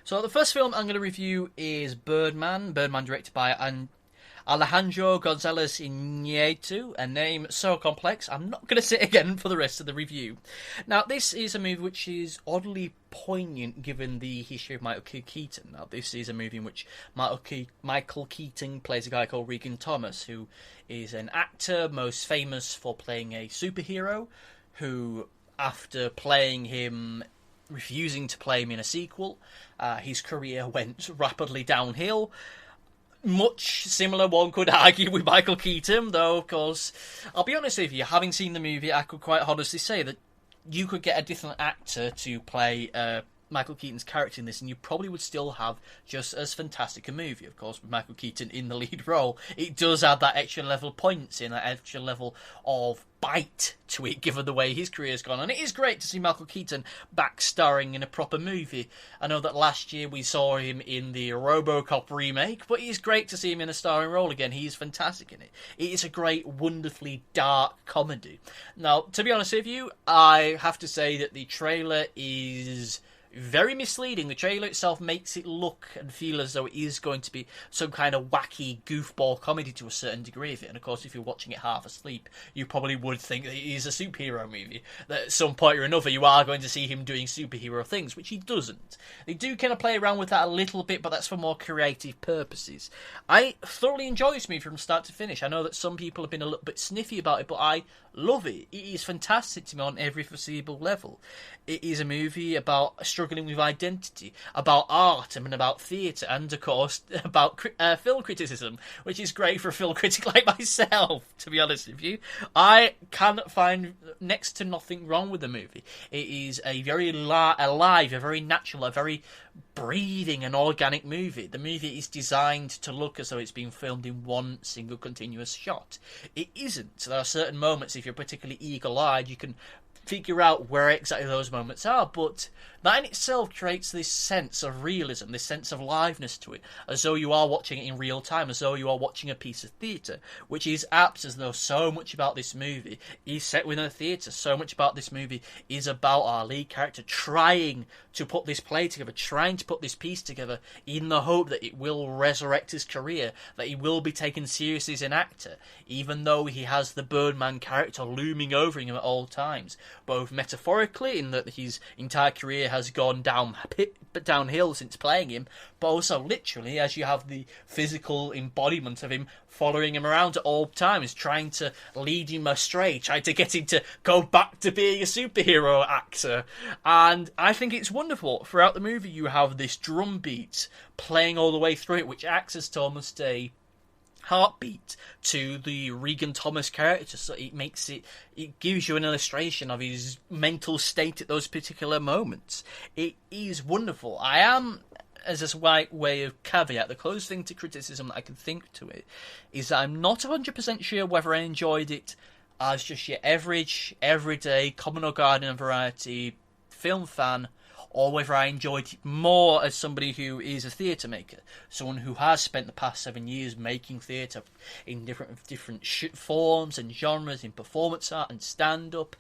So the first film I'm going to review is Birdman. Birdman, directed by Alejandro Gonzalez Iñárritu, a name so complex I'm not going to say it again for the rest of the review. Now, this is a movie which is oddly poignant given the history of Michael Keaton. Now, this is a movie in which Michael Keaton plays a guy called Regan Thomas, who is an actor most famous for playing a superhero, who, after playing him, refusing to play him in a sequel, his career went rapidly downhill. Much similar, one could argue, with Michael Keaton, though, of course, I'll be honest with you, having seen the movie, I could quite honestly say that you could get a different actor to play Michael Keaton's character in this, and you probably would still have just as fantastic a movie. Of course, with Michael Keaton in the lead role, it does add that extra level of points in, that extra level of bite to it, given the way his career's gone. And it is great to see Michael Keaton back starring in a proper movie. I know that last year we saw him in the RoboCop remake, but it's great to see him in a starring role again. He's fantastic in it. It is a great, wonderfully dark comedy. Now, to be honest with you, I have to say that the trailer is very misleading. The trailer itself makes it look and feel as though it is going to be some kind of wacky goofball comedy to a certain degree of it. And of course, if you're watching it half asleep, you probably would think that it is a superhero movie. That at some point or another, you are going to see him doing superhero things, which he doesn't. They do kind of play around with that a little bit, but that's for more creative purposes. I thoroughly enjoy this movie from start to finish. I know that some people have been a little bit sniffy about it, but I love it. It is fantastic to me on every foreseeable level. It is a movie about struggling with identity, about art, and about theatre, and of course about film criticism, which is great for a film critic like myself, to be honest with you. I can find next to nothing wrong with the movie. It is a very alive, a very natural, a very breathing and organic movie. The movie is designed to look as though it's been filmed in one single continuous shot. It isn't. There are certain moments, if you're particularly eagle-eyed, you can figure out where exactly those moments are, but that in itself creates this sense of realism, this sense of liveness to it, as though you are watching it in real time, as though you are watching a piece of theatre, which is apt, as though so much about this movie is set within a theatre. So much about this movie is about our lead character trying to put this play together, trying to put this piece together in the hope that it will resurrect his career, that he will be taken seriously as an actor, even though he has the Birdman character looming over him at all times, both metaphorically in that his entire career has gone downhill since playing him, but also literally, as you have the physical embodiment of him following him around at all times, trying to lead him astray, trying to get him to go back to being a superhero actor. And I think it's wonderful. Throughout the movie, you have this drum beat playing all the way through it, which acts as almost a heartbeat to the Regan Thomas character, so it gives you an illustration of his mental state at those particular moments. It is wonderful. I am, as a slight way of caveat, the closest thing to criticism that I can think to it is that I'm not 100% sure whether I enjoyed it as just your average, everyday, common or garden variety film fan, or whether I enjoyed it more as somebody who is a theatre maker, someone who has spent the past 7 years making theatre in different forms and genres, in performance art and stand-up,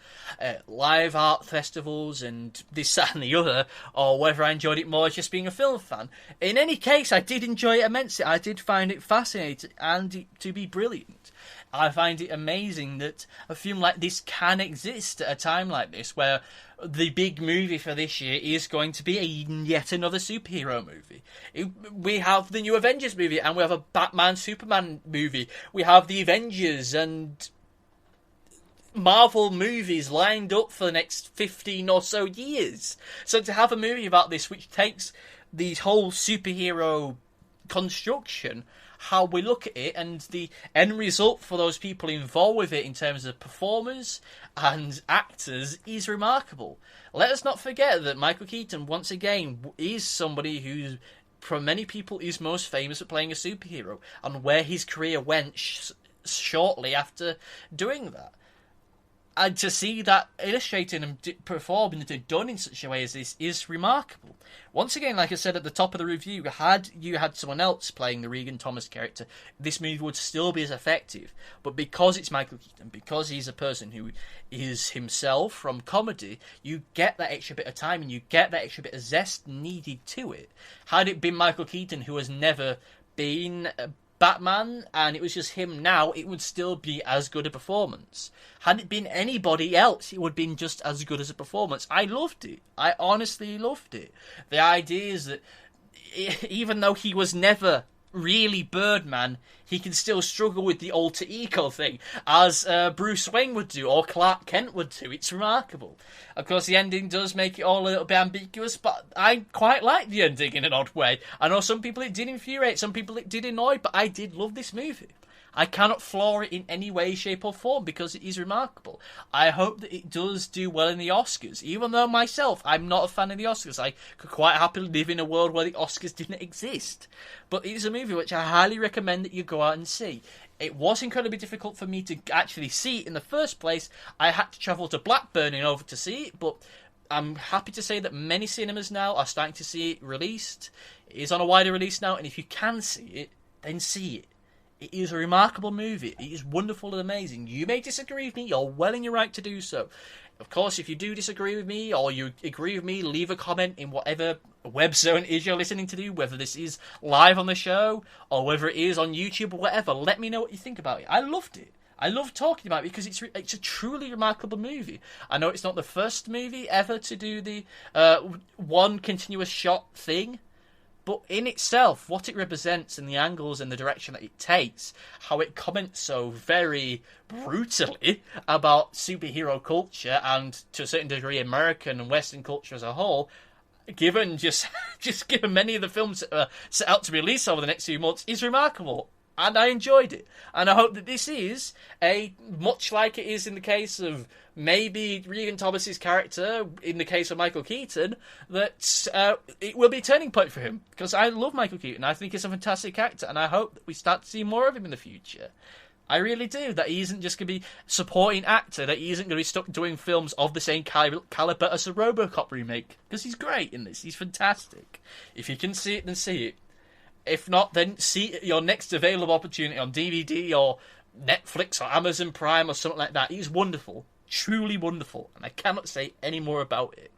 live art festivals and this, that and the other, or whether I enjoyed it more as just being a film fan. In any case, I did enjoy it immensely. I did find it fascinating and to be brilliant. I find it amazing that a film like this can exist at a time like this, where the big movie for this year is going to be yet another superhero movie. We have the new Avengers movie, and we have a Batman-Superman movie. We have the Avengers and Marvel movies lined up for the next 15 or so years. So to have a movie about this, which takes the whole superhero construction, how we look at it, and the end result for those people involved with it in terms of performers and actors is remarkable. Let us not forget that Michael Keaton, once again, is somebody who, for many people, is most famous for playing a superhero, and where his career went shortly after doing that. And to see that illustrated and performed and done in such a way as this is remarkable. Once again, like I said at the top of the review, had you had someone else playing the Regan Thomas character, this movie would still be as effective. But because it's Michael Keaton, because he's a person who is himself from comedy, you get that extra bit of time and you get that extra bit of zest needed to it. Had it been Michael Keaton, who has never been Batman, and it was just him now, it would still be as good a performance. Had it been anybody else, it would have been just as good as a performance. I loved it. I honestly loved it. The idea is that even though he was never really Birdman, he can still struggle with the alter ego thing, as Bruce Wayne would do, or Clark Kent would do. It's remarkable. Of course, the ending does make it all a little bit ambiguous, but I quite like the ending in an odd way. I know some people it did infuriate, some people it did annoy, but I did love this movie. I cannot flaw it in any way, shape or form because it is remarkable. I hope that it does do well in the Oscars, even though myself, I'm not a fan of the Oscars. I could quite happily live in a world where the Oscars didn't exist. But it is a movie which I highly recommend that you go out and see. It was incredibly difficult for me to actually see it in the first place. I had to travel to Blackburn in order to see it, but I'm happy to say that many cinemas now are starting to see it released. It is on a wider release now, and if you can see it, then see it. It is a remarkable movie. It is wonderful and amazing. You may disagree with me. You're well in your right to do so. Of course, if you do disagree with me or you agree with me, leave a comment in whatever web zone it is you're listening to, whether this is live on the show or whether it is on YouTube or whatever. Let me know what you think about it. I loved it. I love talking about it because it's a truly remarkable movie. I know it's not the first movie ever to do the one continuous shot thing, but in itself, what it represents and the angles and the direction that it takes, how it comments so very brutally about superhero culture and, to a certain degree, American and Western culture as a whole, given just given many of the films that are set out to be released over the next few months, is remarkable. And I enjoyed it. And I hope that this is much like it is in the case of maybe Regan Thomas's character, in the case of Michael Keaton, that it will be a turning point for him. Because I love Michael Keaton. I think he's a fantastic actor. And I hope that we start to see more of him in the future. I really do. That he isn't just going to be supporting actor. That he isn't going to be stuck doing films of the same caliber as a RoboCop remake. Because he's great in this. He's fantastic. If you can see it, then see it. If not, then see your next available opportunity on DVD or Netflix or Amazon Prime or something like that. He's wonderful. Truly wonderful. And I cannot say any more about it.